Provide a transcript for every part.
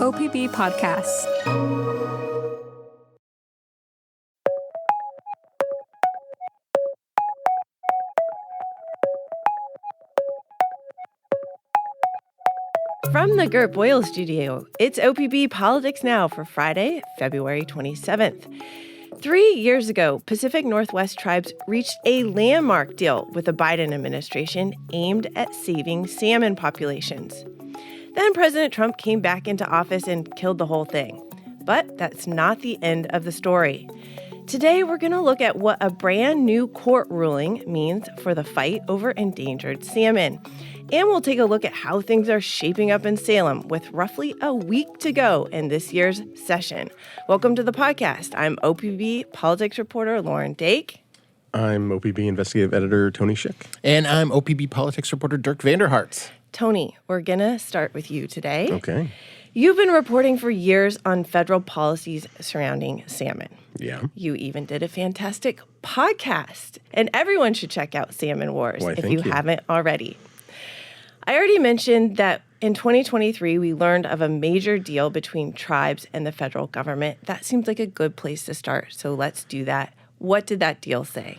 OPB Podcasts. From the Gert Boyle studio, it's OPB Politics Now for Friday, February 27th. 3 years ago, Pacific Northwest tribes reached a landmark deal with the Biden administration aimed at saving salmon populations. Then President Trump came back into office and killed the whole thing. But that's not the end of the story. Today, we're going to look at what a brand new court ruling means for the fight over endangered salmon. And we'll take a look at how things are shaping up in Salem with roughly a week to go in this year's session. Welcome to the podcast. I'm OPB Politics reporter Lauren Dake. I'm OPB investigative editor Tony Schick. And I'm OPB Politics reporter Dirk VanderHart. Tony, we're going to start with you today. Okay. You've been reporting for years on federal policies surrounding salmon. Yeah. You even did a fantastic podcast. And everyone should check out Salmon Wars if you haven't already. I already mentioned that in 2023, we learned of a major deal between tribes and the federal government. That seems like a good place to start, so let's do that. What did that deal say?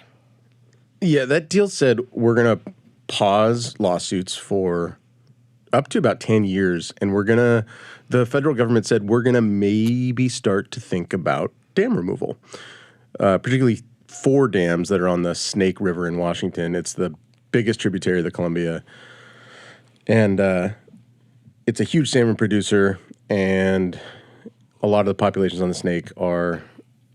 Yeah, that deal said we're going to pause lawsuits for up to about 10 years, and the federal government said we're going to maybe start to think about dam removal, particularly 4 dams that are on the Snake River in Washington. It's the biggest tributary of the Columbia. And it's a huge salmon producer, and a lot of the populations on the Snake are,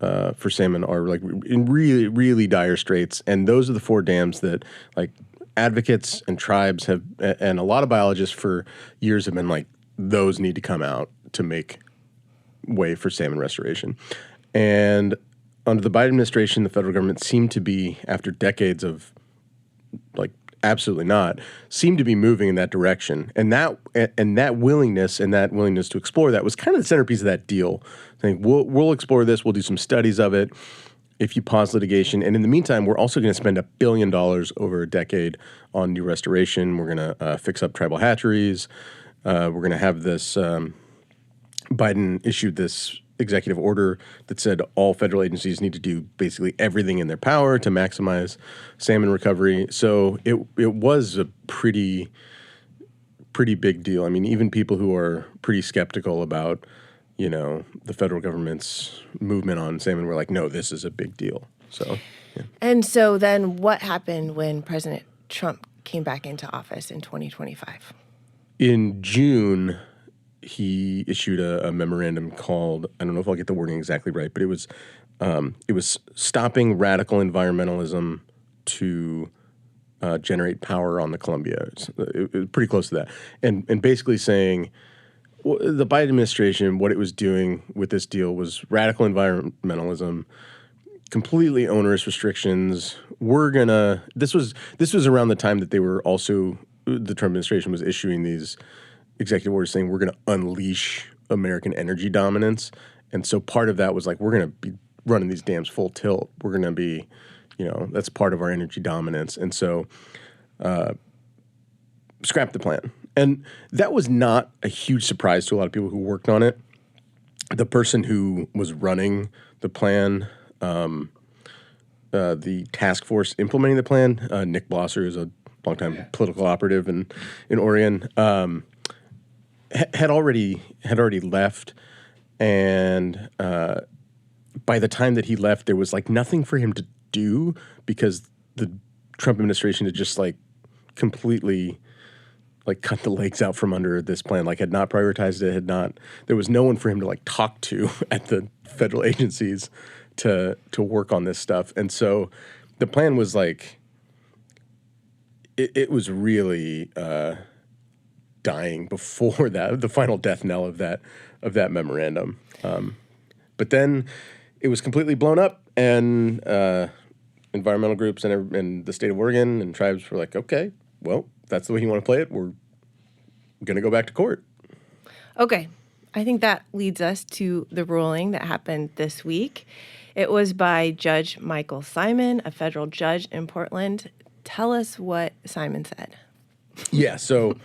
for salmon, are like in really, really dire straits. And those are the 4 dams that like advocates and tribes have, and a lot of biologists for years have been like, those need to come out to make way for salmon restoration. And under the Biden administration, the federal government seemed to be, after decades of like, absolutely not, seem to be moving in that direction. And that willingness to explore that was kind of the centerpiece of that deal. Saying we'll explore this, we'll do some studies of it if you pause litigation. And in the meantime, we're also going to spend $1 billion over a decade on new restoration. We're going to fix up tribal hatcheries. We're going to have this Biden issued this executive order that said all federal agencies need to do basically everything in their power to maximize salmon recovery. So it was a pretty big deal. I mean, even people who are pretty skeptical about, the federal government's movement on salmon were like, no, this is a big deal. So, yeah. And so then what happened when President Trump came back into office in 2025? In June, he issued a memorandum called, I don't know if I'll get the wording exactly right, but it was stopping radical environmentalism to generate power on the Columbia. It was pretty close to that. And basically saying the Biden administration, what it was doing with this deal was radical environmentalism, completely onerous restrictions. This was around the time that they were also, the Trump administration was issuing these executive orders saying we're going to unleash American energy dominance. And so part of that was like, we're going to be running these dams full tilt. We're going to be, that's part of our energy dominance. And so scrap the plan. And that was not a huge surprise to a lot of people who worked on it. The person who was running the plan, the task force implementing the plan, Nick Blosser, is a longtime political operative in Oregon, had already left, and by the time that he left, there was like nothing for him to do because the Trump administration had just like completely like cut the legs out from under this plan, like had not prioritized it, there was no one for him to like talk to at the federal agencies to work on this stuff. And so the plan was like, it was really dying before that, the final death knell of that memorandum. But then it was completely blown up, and environmental groups and the state of Oregon and tribes were like, okay, well, that's the way you want to play it. We're going to go back to court. Okay. I think that leads us to the ruling that happened this week. It was by Judge Michael Simon, a federal judge in Portland. Tell us what Simon said. Yeah, so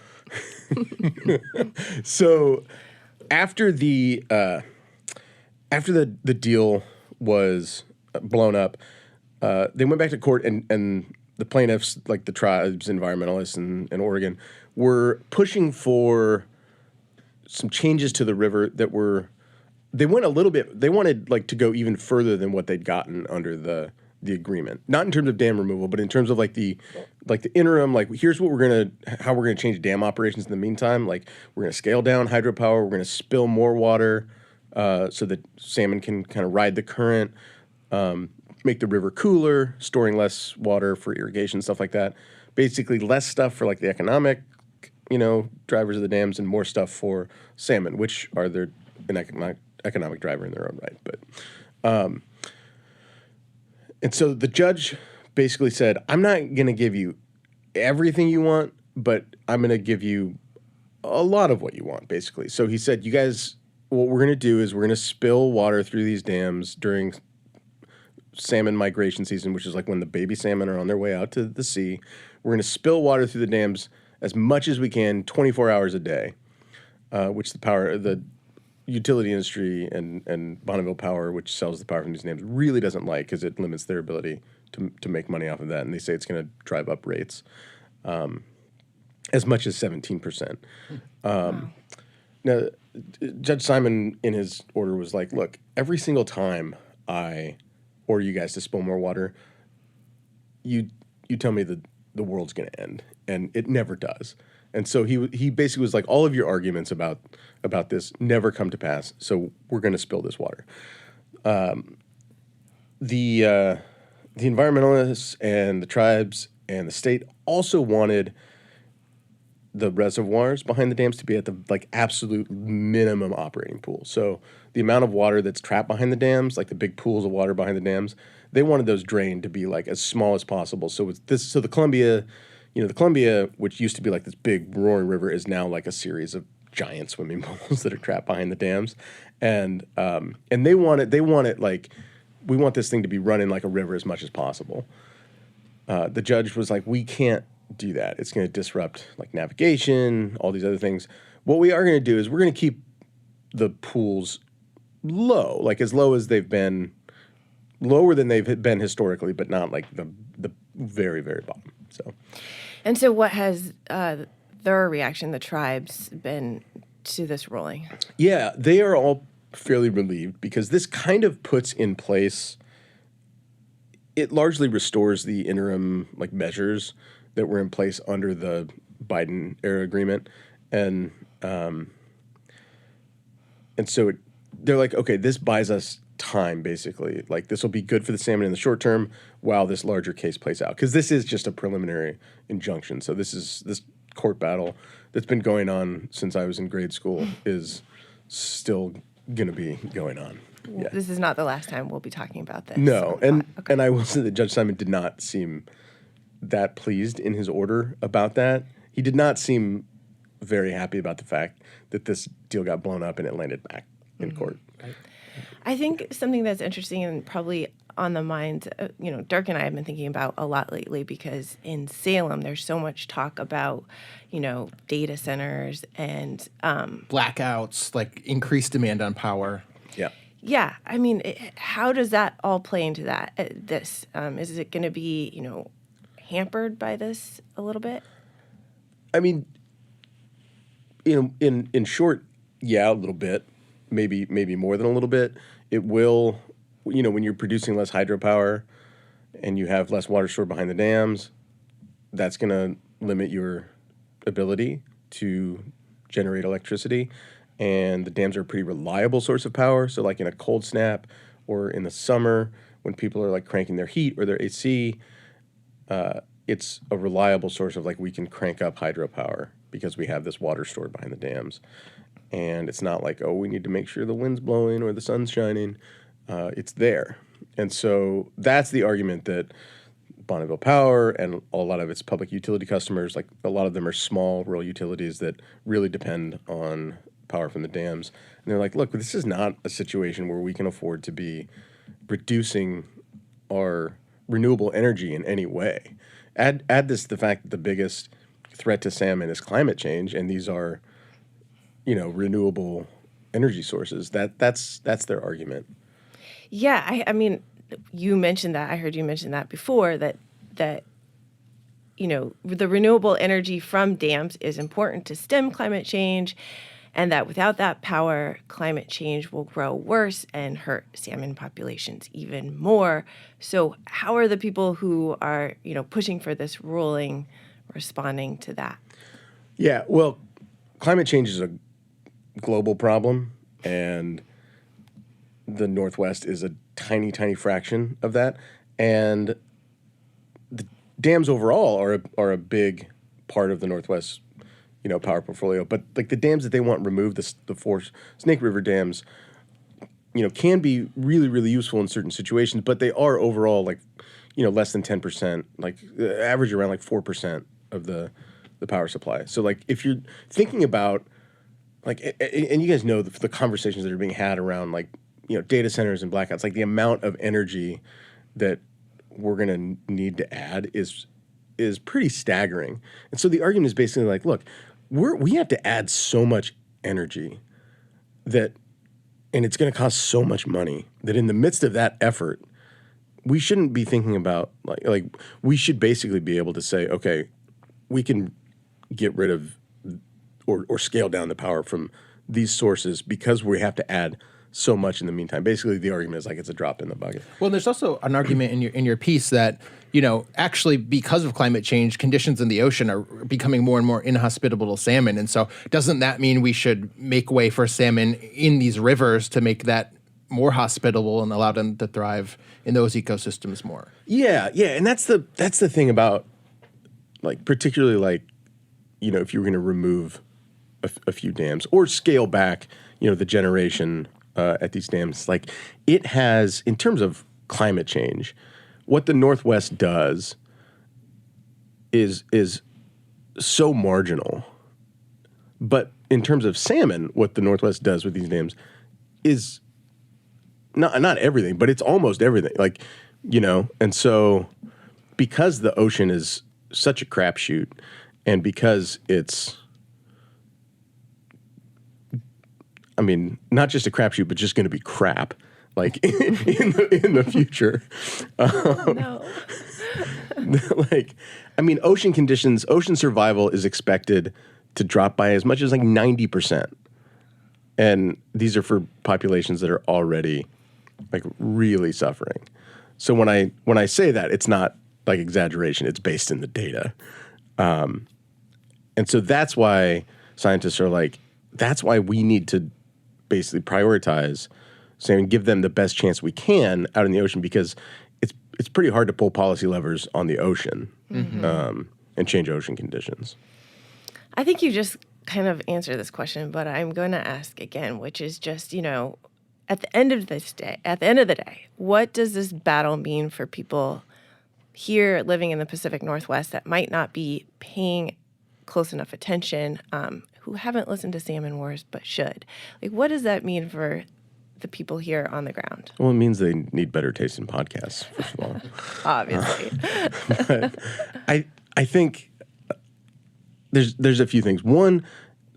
after the deal was blown up, they went back to court, and the plaintiffs, like the tribes, environmentalists in Oregon, were pushing for some changes to the river that were. They went a little bit. They wanted like to go even further than what they'd gotten under the agreement. Not in terms of dam removal, but in terms of like the interim. Like, here's what how we're gonna change dam operations in the meantime. Like, we're gonna scale down hydropower. We're gonna spill more water so that salmon can kind of ride the current. Make the river cooler, storing less water for irrigation, stuff like that. Basically, less stuff for like the economic, drivers of the dams, and more stuff for salmon, which are an economic driver in their own right. But and so the judge basically said, I'm not going to give you everything you want, but I'm going to give you a lot of what you want, basically. So he said, you guys, what we're going to do is we're going to spill water through these dams during salmon migration season, which is like when the baby salmon are on their way out to the sea. We're going to spill water through the dams as much as we can, 24 hours a day, which the utility industry and Bonneville Power, which sells the power from these dams, really doesn't like, because it limits their ability to make money off of that. And they say it's going to drive up rates as much as 17%. Wow. Now, Judge Simon, in his order, was like, look, every single time I order you guys to spill more water, you tell me that the world's going to end, and it never does. And so he basically was like, all of your arguments about this never come to pass, so we're going to spill this water. The environmentalists and the tribes and the state also wanted the reservoirs behind the dams to be at the absolute minimum operating pool. So the amount of water that's trapped behind the dams, like the big pools of water behind the dams, they wanted those drained to be like as small as possible. So the Columbia, the Columbia, which used to be like this big roaring river, is now like a series of giant swimming pools that are trapped behind the dams, and they want it like, we want this thing to be running like a river as much as possible. The judge was like, we can't do that. It's going to disrupt like navigation, all these other things. What we are going to do is we're going to keep the pools low, like as low as they've been, lower than they've been historically, but not like the very, very bottom. So what has their reaction, the tribes, been to this ruling? Yeah, they are all fairly relieved, because this kind of puts in place, it largely restores the interim measures that were in place under the Biden era agreement, and so they're like, okay, this buys us time, basically. Like, this will be good for the salmon in the short term while this larger case plays out, because this is just a preliminary injunction. So this court battle that's been going on since I was in grade school is still going to be going on. Yeah. This is not the last time we'll be talking about this. No, and I will say that Judge Simon did not seem that pleased in his order about that. He did not seem very happy about the fact that this deal got blown up and it landed back in court. Right. I think something that's interesting and probably on the mind, Dirk and I have been thinking about a lot lately, because in Salem, there's so much talk about, data centers and blackouts, like increased demand on power. Yeah. Yeah. I mean, how does that all play into that? Is it going to be, hampered by this a little bit? I mean, in short, yeah, a little bit, maybe more than a little bit. It will, when you're producing less hydropower and you have less water stored behind the dams, that's going to limit your ability to generate electricity. And the dams are a pretty reliable source of power. So like in a cold snap or in the summer when people are like cranking their heat or their AC, it's a reliable source of we can crank up hydropower because we have this water stored behind the dams. And it's not like, we need to make sure the wind's blowing or the sun's shining. It's there. And so that's the argument that Bonneville Power and a lot of its public utility customers, like a lot of them are small rural utilities that really depend on power from the dams. And they're like, look, this is not a situation where we can afford to be reducing our renewable energy in any way. Add this to the fact that the biggest threat to salmon is climate change, and these are, renewable energy sources. That's their argument. Yeah, I mean, you mentioned that. I heard you mention that before, that the renewable energy from dams is important to stem climate change, and that without that power, climate change will grow worse and hurt salmon populations even more. So how are the people who are, pushing for this ruling responding to that? Yeah, well, climate change is a global problem, and the Northwest is a tiny, tiny fraction of that. And the dams overall are a big part of the Northwest, power portfolio. But like the dams that they want removed, the four Snake River dams, can be really, really useful in certain situations. But they are overall less than 10%, average around 4% of the power supply. So if you're thinking about and you guys know the conversations that are being had around data centers and blackouts, the amount of energy that we're going to need to add is pretty staggering. And so the argument is basically look, we have to add so much energy and it's going to cost so much money that in the midst of that effort, we shouldn't be thinking about we should basically be able to say, okay, we can get rid of or scale down the power from these sources because we have to add so much in the meantime. Basically, the argument is it's a drop in the bucket. Well, there's also an argument in your piece that actually because of climate change, conditions in the ocean are becoming more and more inhospitable to salmon, and so doesn't that mean we should make way for salmon in these rivers to make that more hospitable and allow them to thrive in those ecosystems more? Yeah, and that's the thing about particularly if you were going to remove a few dams or scale back the generation at these dams, it has, in terms of climate change, what the Northwest does is so marginal. But in terms of salmon, what the Northwest does with these dams is not everything, but it's almost everything. And so because the ocean is such a crapshoot, and because it's, not just a crapshoot, but just going to be crap, in the future. No. Ocean survival is expected to drop by as much as 90%. And these are for populations that are already really suffering. So when I say that, it's not exaggeration, it's based in the data. And so that's why scientists are that's why we need to basically prioritize salmon, give them the best chance we can out in the ocean, because it's pretty hard to pull policy levers on the ocean and change ocean conditions. I think you just kind of answered this question, but I'm going to ask again, which is just, at the end of the day, what does this battle mean for people here living in the Pacific Northwest that might not be paying close enough attention, who haven't listened to Salmon Wars but should? What does that mean for the people here on the ground? Well, it means they need better taste in podcasts, first of all. Obviously. But I think there's a few things. One,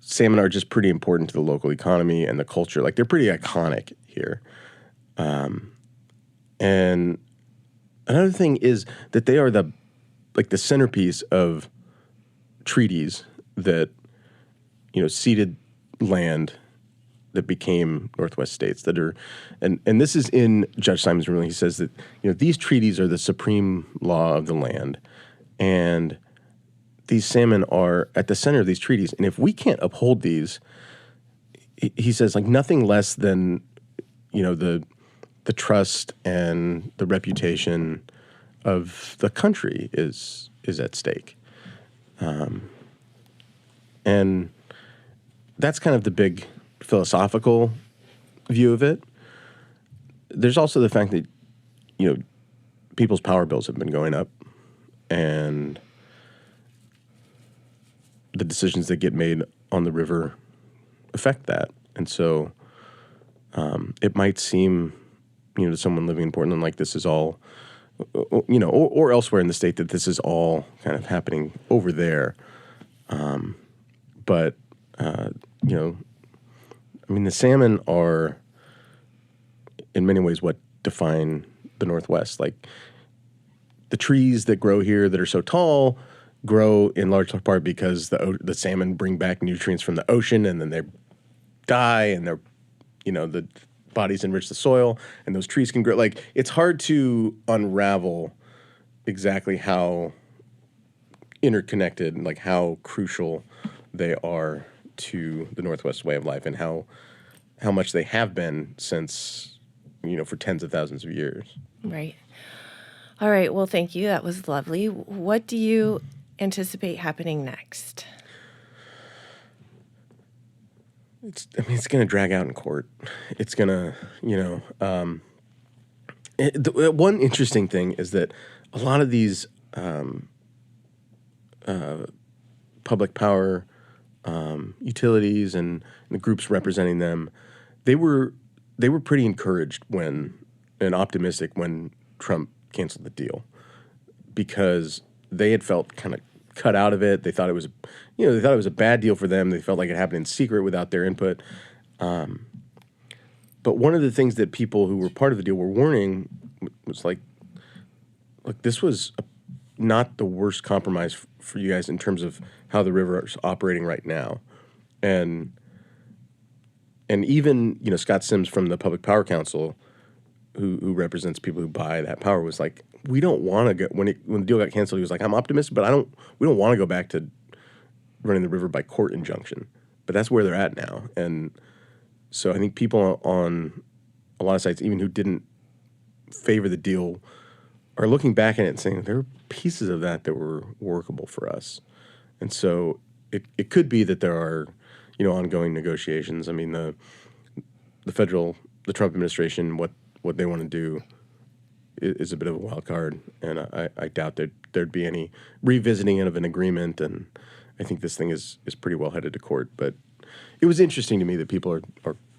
salmon are just pretty important to the local economy and the culture. They're pretty iconic here. And another thing is that they are the centerpiece of treaties that ceded land that became Northwest states that are, and this is in Judge Simon's ruling. He says that these treaties are the supreme law of the land, and these salmon are at the center of these treaties. And if we can't uphold these, he says nothing less than the trust and the reputation of the country is at stake. And that's kind of the big philosophical view of it. There's also the fact that, people's power bills have been going up, and the decisions that get made on the river affect that. And so it might seem, to someone living in Portland this is all, or elsewhere in the state, that this is all kind of happening over there. But I mean, the salmon are, in many ways, what define the Northwest. Like, the trees that grow here that are so tall grow in large part because the salmon bring back nutrients from the ocean, and then they die, and the bodies enrich the soil, and those trees can grow. Like, it's hard to unravel exactly how interconnected and like how crucial they are to the Northwest way of life, and how much they have been since, for tens of thousands of years. Right. All right. Well, thank you. That was lovely. What do you anticipate happening next? It's going to drag out in court. It's going to, one interesting thing is that a lot of these public power utilities and the groups representing them, they were pretty encouraged and optimistic when Trump canceled the deal, because they had felt kind of cut out of it. They thought it was, a bad deal for them. They felt like it happened in secret without their input. But one of the things that people who were part of the deal were warning was like, look, this was not the worst compromise for you guys in terms of how the river is operating right now. And even, Scott Sims from the Public Power Council, who represents people who buy that power, was like, we don't want to go, when the deal got canceled, he was like, I'm optimistic, but we don't want to go back to running the river by court injunction. But that's where they're at now. And so I think people on a lot of sites, even who didn't favor the deal, are looking back at it and saying there were pieces of that were workable for us. And so it could be that there are, ongoing negotiations. I mean, the Trump administration, what they want to do is a bit of a wild card, and I doubt there'd be any revisiting of an agreement, and I think this thing is pretty well headed to court. But it was interesting to me that people are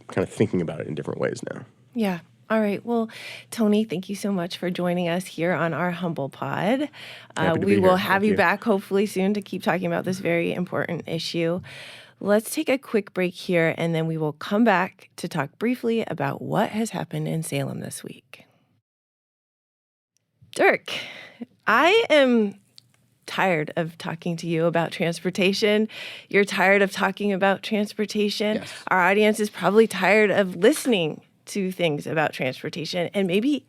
kind of thinking about it in different ways now. Yeah. All right. Well, Tony, thank you so much for joining us here on our Humble Pod. We will have you back hopefully soon to keep talking about this very important issue. Let's take a quick break here, and then we will come back to talk briefly about what has happened in Salem this week. Dirk, I am tired of talking to you about transportation. You're tired of talking about transportation. Yes. Our audience is probably tired of listening to things about transportation, and maybe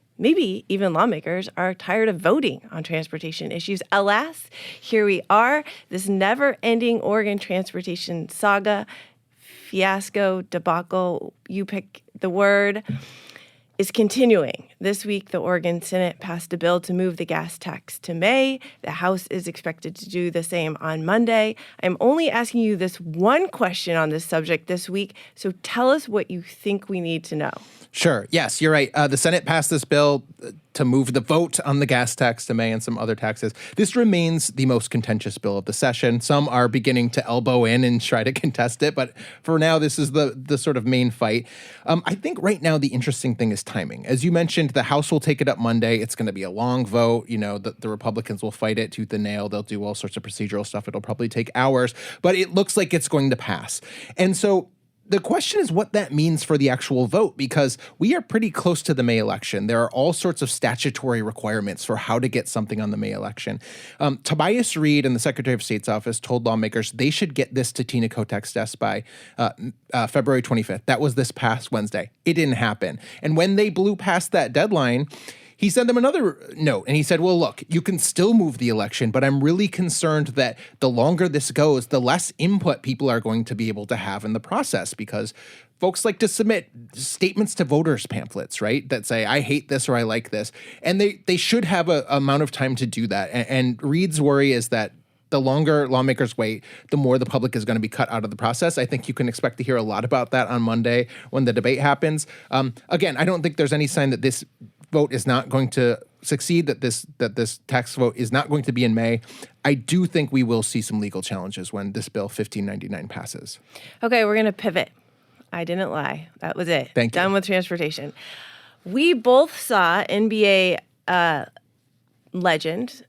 even lawmakers are tired of voting on transportation issues. Alas, here we are, this never-ending Oregon transportation saga, fiasco, debacle, you pick the word, is continuing. This week, the Oregon Senate passed a bill to move the gas tax to May. The House is expected to do the same on Monday. I'm only asking you this one question on this subject this week, so tell us what you think we need to know. Sure. Yes, you're right. The Senate passed this bill to move the vote on the gas tax to May and some other taxes. This remains the most contentious bill of the session. Some are beginning to elbow in and try to contest it, but for now, this is the sort of main fight. I think right now the interesting thing is timing. As you mentioned, the House will take it up Monday. It's going to be a long vote. The Republicans will fight it tooth and nail. They'll do all sorts of procedural stuff. It'll probably take hours, but it looks like it's going to pass. And so the question is what that means for the actual vote, because we are pretty close to the May election. There are all sorts of statutory requirements for how to get something on the May election. Tobias Reed and the Secretary of State's office told lawmakers they should get this to Tina Kotek's desk by February 25th. That was this past Wednesday. It didn't happen. And when they blew past that deadline, he sent them another note, and he said, well, look, you can still move the election, but I'm really concerned that the longer this goes, the less input people are going to be able to have in the process, because folks like to submit statements to voters pamphlets, right, that say, I hate this or I like this. And they should have a amount of time to do that. And Reed's worry is that the longer lawmakers wait, the more the public is going to be cut out of the process. I think you can expect to hear a lot about that on Monday when the debate happens. Again, I don't think there's any sign that this vote is not going to succeed, that this tax vote is not going to be in May. I do think we will see some legal challenges when this bill 1599 passes. Okay, we're going to pivot. I didn't lie. That was it. Thank you. Done with transportation. We both saw NBA legend,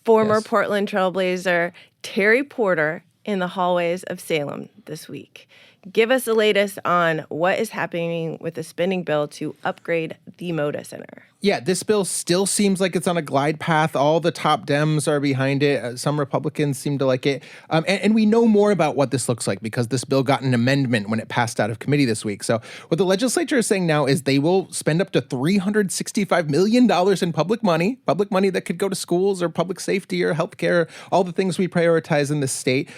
former Yes. Portland Trailblazer Terry Porter in the hallways of Salem this week. Give us the latest on what is happening with the spending bill to upgrade the Moda Center. Yeah, this bill still seems like it's on a glide path. All the top Dems are behind it. Some Republicans seem to like it. And we know more about what this looks like because this bill got an amendment when it passed out of committee this week. So what the legislature is saying now is they will spend up to $365 million in public money that could go to schools or public safety or healthcare, all the things we prioritize in this state,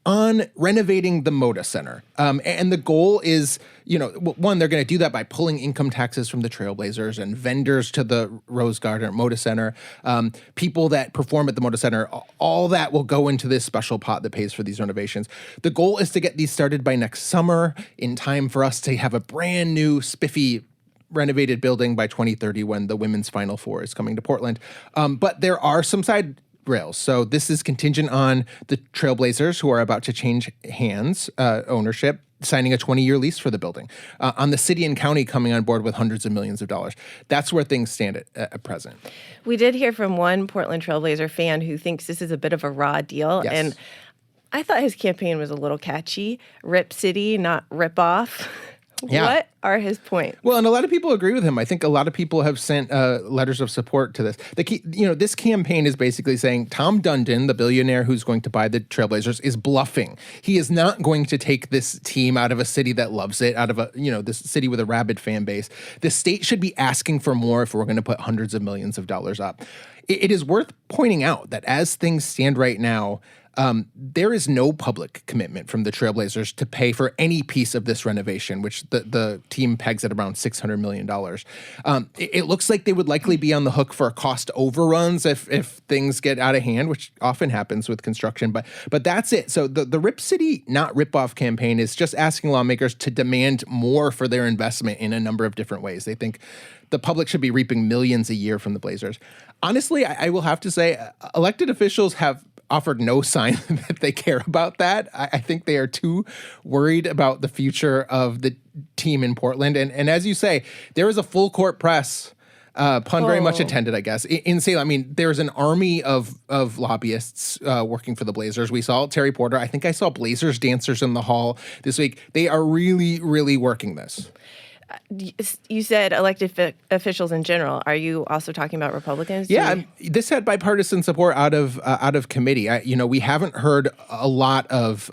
on renovating the Moda Center. And the goal is, one, they're going to do that by pulling income taxes from the Trailblazers and vendors to the Rose Garden Moda Center. People that perform at the Moda Center, all that will go into this special pot that pays for these renovations. The goal is to get these started by next summer in time for us to have a brand new, spiffy, renovated building by 2030 when the women's Final Four is coming to Portland. But there are some side rails. So this is contingent on the Trailblazers, who are about to change hands, ownership, signing a 20-year lease for the building, on the city and county coming on board with hundreds of millions of dollars. That's where things stand at present. We did hear from one Portland Trailblazer fan who thinks this is a bit of a raw deal. Yes. And I thought his campaign was a little catchy. Rip City, not rip off. Yeah. What are his points? Well, and a lot of people agree with him. I think a lot of people have sent letters of support to this. This campaign is basically saying Tom Dundon, the billionaire who's going to buy the Trailblazers, is bluffing. He is not going to take this team out of a city that loves it, out of this city with a rabid fan base. The state should be asking for more if we're going to put hundreds of millions of dollars up. It is worth pointing out that as things stand right now, there is no public commitment from the Trailblazers to pay for any piece of this renovation, which the team pegs at around $600 million. It looks like they would likely be on the hook for cost overruns if things get out of hand, which often happens with construction. But that's it. So the Rip City, not Rip Off campaign is just asking lawmakers to demand more for their investment in a number of different ways. They think the public should be reaping millions a year from the Blazers. Honestly, I will have to say elected officials have offered no sign that they care about that. I think they are too worried about the future of the team in Portland. And as you say, there is a full court press, pun very much intended, I guess, in Salem. I mean, there's an army of lobbyists working for the Blazers. We saw Terry Porter. I think I saw Blazers dancers in the hall this week. They are really, really working this. You said elected officials in general. Are you also talking about Republicans? Yeah, this had bipartisan support out of committee. We haven't heard a lot of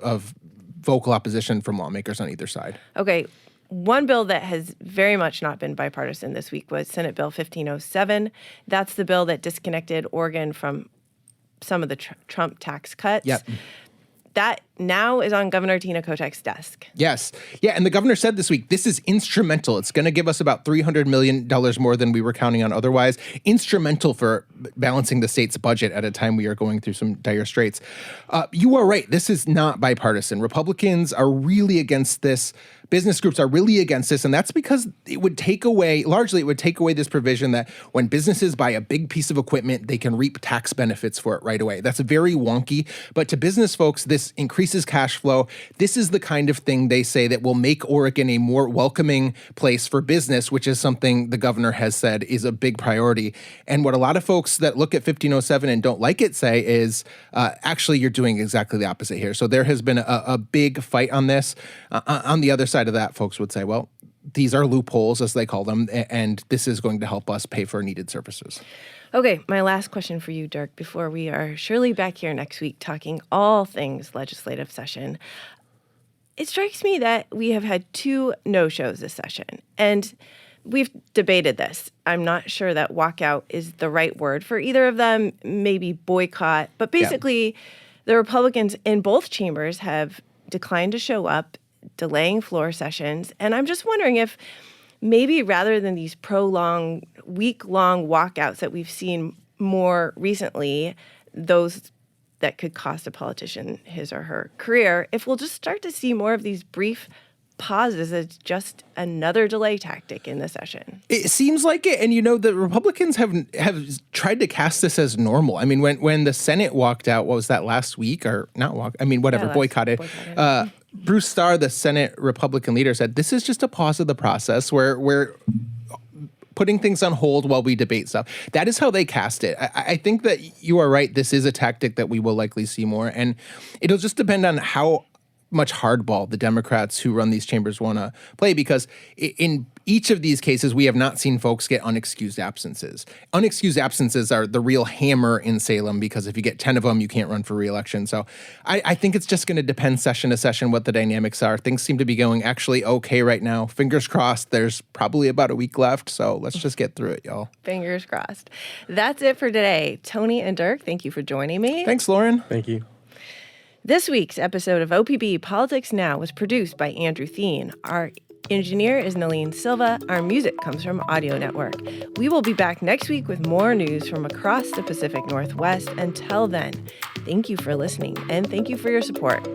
vocal opposition from lawmakers on either side. Okay. One bill that has very much not been bipartisan this week was Senate Bill 1507. That's the bill that disconnected Oregon from some of the Trump tax cuts. Yep. That now is on Governor Tina Kotek's desk. Yes. Yeah, and the governor said this week, this is instrumental. It's going to give us about $300 million more than we were counting on otherwise. Instrumental for balancing the state's budget at a time we are going through some dire straits. You are right. This is not bipartisan. Republicans are really against this. Business groups are really against this, and that's because it would take away this provision that when businesses buy a big piece of equipment, they can reap tax benefits for it right away. That's very wonky, but to business folks, this increases cash flow. This is the kind of thing they say that will make Oregon a more welcoming place for business, which is something the governor has said is a big priority. And what a lot of folks that look at 1507 and don't like it say is, actually, you're doing exactly the opposite here. So there has been a big fight on this. On the other side of that, folks would say, well, these are loopholes, as they call them, and this is going to help us pay for needed services. Okay, my last question for you, Dirk, before we are surely back here next week talking all things legislative session. It strikes me that we have had 2 no-shows this session, and we've debated this. I'm not sure that walkout is the right word for either of them, maybe boycott, but basically the Republicans in both chambers have declined to show up, delaying floor sessions. And I'm just wondering if maybe rather than these prolonged, week-long walkouts that we've seen more recently, those that could cost a politician his or her career, if we'll just start to see more of these brief pauses as just another delay tactic in the session. It seems like it. And, the Republicans have tried to cast this as normal. I mean, when the Senate walked out, what was that, last week? Or not walk? I mean, whatever, boycotted. Bruce Starr, the Senate Republican leader, said, this is just a pause of the process where we're putting things on hold while we debate stuff. That is how they cast it. I think that you are right. This is a tactic that we will likely see more. And it'll just depend on how much hardball the Democrats who run these chambers want to play, because in each of these cases, we have not seen folks get unexcused absences. Unexcused absences are the real hammer in Salem, because if you get 10 of them, you can't run for re-election. So I think it's just going to depend session to session what the dynamics are. Things seem to be going actually okay right now. Fingers crossed. There's probably about a week left, so let's just get through it, y'all. Fingers crossed. That's it for today. Tony and Dirk, thank you for joining me. Thanks, Lauren. Thank you. This week's episode of OPB Politics Now was produced by Andrew Thien. Our engineer is Nalene Silva. Our music comes from Audio Network. We will be back next week with more news from across the Pacific Northwest. Until then, thank you for listening and thank you for your support.